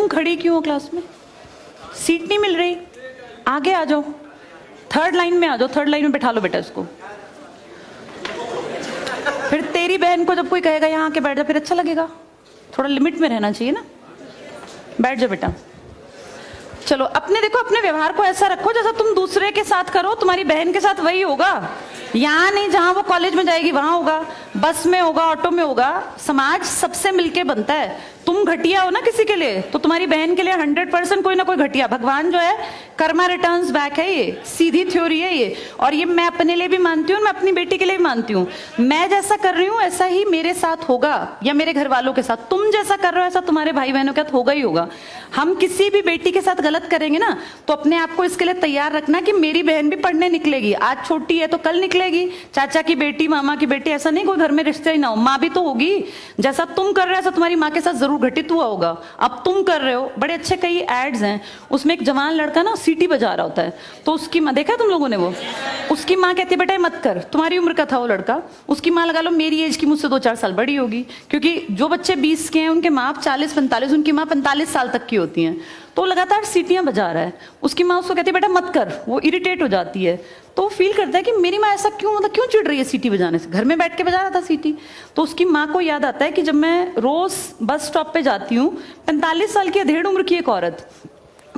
खड़ी क्यों हो क्लास में? सीट नहीं मिल रही? आगे आ जाओ, थर्ड लाइन में आ जाओ, थर्ड लाइन में बैठा लो बेटा इसको। फिर तेरी बहन को जब कोई कहेगा यहाँ आके बैठ जा, फिर अच्छा लगेगा? थोड़ा लिमिट में रहना चाहिए ना। बैठ जाओ बेटा। चलो अपने देखो, अपने व्यवहार को ऐसा रखो जैसा तुम दूसरे के साथ करो, तुम्हारी बहन के साथ वही होगा। यहाँ नहीं, जहां वो कॉलेज में जाएगी वहां होगा, बस में होगा, ऑटो में होगा। समाज सबसे मिलके बनता है। तुम घटिया हो ना किसी के लिए, तो तुम्हारी बहन के लिए 100% कोई ना कोई घटिया। भगवान जो है कर्मा रिटर्न्स बैक है, ये सीधी थ्योरी है ये। और ये मैं अपने लिए भी मानती हूँ, मैं अपनी बेटी के लिए भी मानती हूँ। मैं जैसा कर रही हूँ ऐसा ही मेरे साथ होगा, या मेरे घर वालों के साथ। तुम जैसा कर रहे हो ऐसा तुम्हारे भाई बहनों के साथ होगा ही होगा। हम किसी भी बेटी के साथ गलत करेंगे ना, तो अपने आप को इसके लिए तैयार रखना कि मेरी बहन भी पढ़ने निकलेगी। आज छोटी है तो कल निकलेगी। चाचा की बेटी, मामा की बेटी, ऐसा नहीं कोई घर में रिश्ते ही ना हो, माँ भी तो होगी। जैसा तुम कर रहे हो ऐसा तुम्हारी माँ के साथ जरूर घटित हुआ होगा। अब तुम कर रहे हो। बड़े अच्छे कई एड्स हैं, उसमें एक जवान लड़का ना सीटी बजा रहा होता है, तो उसकी माँ, देखा तुम लोगों ने वो, उसकी माँ कहती है बेटा मत कर। तुम्हारी उम्र का था वो लड़का, उसकी माँ लगा लो मेरी एज की, मुझसे 2-4 साल बड़ी होगी, क्योंकि जो बच्चे 20 के हैं उनके माँ 40-45, उनकी माँ 45 साल तक की होती हैं। तो लगातार सीटियां बजा रहा है। उसकी माँ उसको कहती है बेटा मत कर, वो इरिटेट हो जाती है। तो फील करता है कि मेरी माँ ऐसा क्यों, मतलब क्यों चिढ़ रही है सीटी बजाने से, घर में बैठ के बजा रहा था सीटी। तो उसकी माँ को याद आता है कि जब मैं रोज बस स्टॉप पे जाती हूँ, 45 साल की अधेड़ उम्र की एक औरत,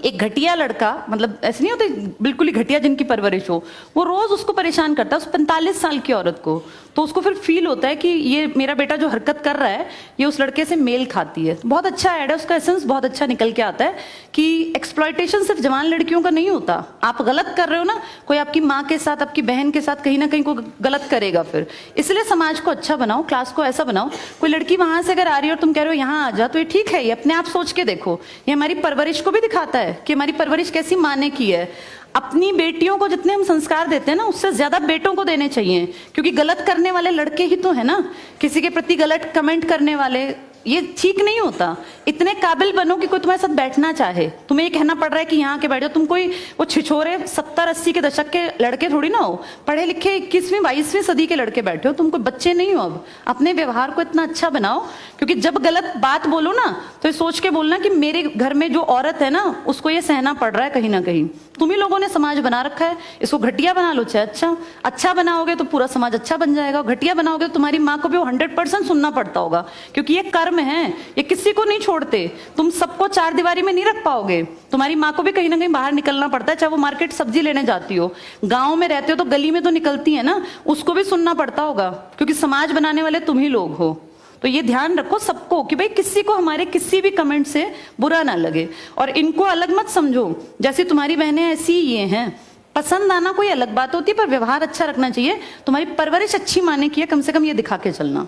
एक घटिया लड़का, मतलब ऐसे नहीं होते बिल्कुल ही घटिया जिनकी परवरिश हो, वो रोज उसको परेशान करता है, उस 45 साल की औरत को। तो उसको फिर फील होता है कि ये मेरा बेटा जो हरकत कर रहा है ये उस लड़के से मेल खाती है। बहुत अच्छा ऐड है, उसका एसेंस बहुत अच्छा निकल के आता है कि एक्सप्लॉयटेशन सिर्फ जवान लड़कियों का नहीं होता। आप गलत कर रहे हो ना, कोई आपकी माँ के साथ, आपकी बहन के साथ कहीं ना कहीं कोई गलत करेगा फिर। इसलिए समाज को अच्छा बनाओ, क्लास को ऐसा बनाओ, कोई लड़की वहां से अगर आ रही है और तुम कह रहे हो यहाँ आ जा, तो ये ठीक है। ये अपने आप सोच के देखो, ये हमारी परवरिश को भी दिखाता है कि हमारी परवरिश कैसी माँ ने की है। अपनी बेटियों को जितने हम संस्कार देते हैं ना, उससे ज्यादा बेटों को देने चाहिए, क्योंकि गलत करने वाले लड़के ही तो है ना, किसी के प्रति गलत कमेंट करने वाले। ये ठीक नहीं होता। इतने काबिल बनो कि कोई तुम्हारे साथ बैठना चाहे। तुम्हें ये कहना पड़ रहा है कि यहाँ के बैठ जाओ, तुम कोई वो छिछोरे 70-80 के दशक के लड़के थोड़ी ना हो, पढ़े लिखे 21वीं-22वीं सदी के लड़के बैठे हो। तुम कोई बच्चे नहीं हो। अब अपने व्यवहार को इतना अच्छा बनाओ, क्योंकि जब गलत बात बोलो ना तो ये सोच के बोलना कि मेरे घर में जो औरत है ना उसको ये सहना पड़ रहा है कहीं ना कहीं। तुम ही लोगों ने समाज बना रखा है, इसको घटिया बना लो चाहे अच्छा बनाओगे तो पूरा समाज अच्छा बन जाएगा। घटिया बनाओगे तो तुम्हारी माँ को भी 100% सुनना पड़ता होगा, क्योंकि ये कर्म है, ये किसी को नहीं छोड़ते। तुम सबको चार दीवारी में नहीं रख पाओगे। तुम्हारी माँ को भी कहीं ना कहीं बाहर निकलना पड़ता है, चाहे वो मार्केट सब्जी लेने जाती हो, गांव में रहते हो तो गली में तो निकलती है ना, उसको भी सुनना पड़ता होगा, क्योंकि समाज बनाने वाले तुम ही लोग हो। तो ये ध्यान रखो सबको कि भाई किसी को हमारे किसी भी कमेंट से बुरा ना लगे, और इनको अलग मत समझो। जैसे तुम्हारी बहनें ऐसी ये हैं, पसंद आना कोई अलग बात होती है, पर व्यवहार अच्छा रखना चाहिए। तुम्हारी परवरिश अच्छी माने की है, कम से कम ये दिखा के चलना।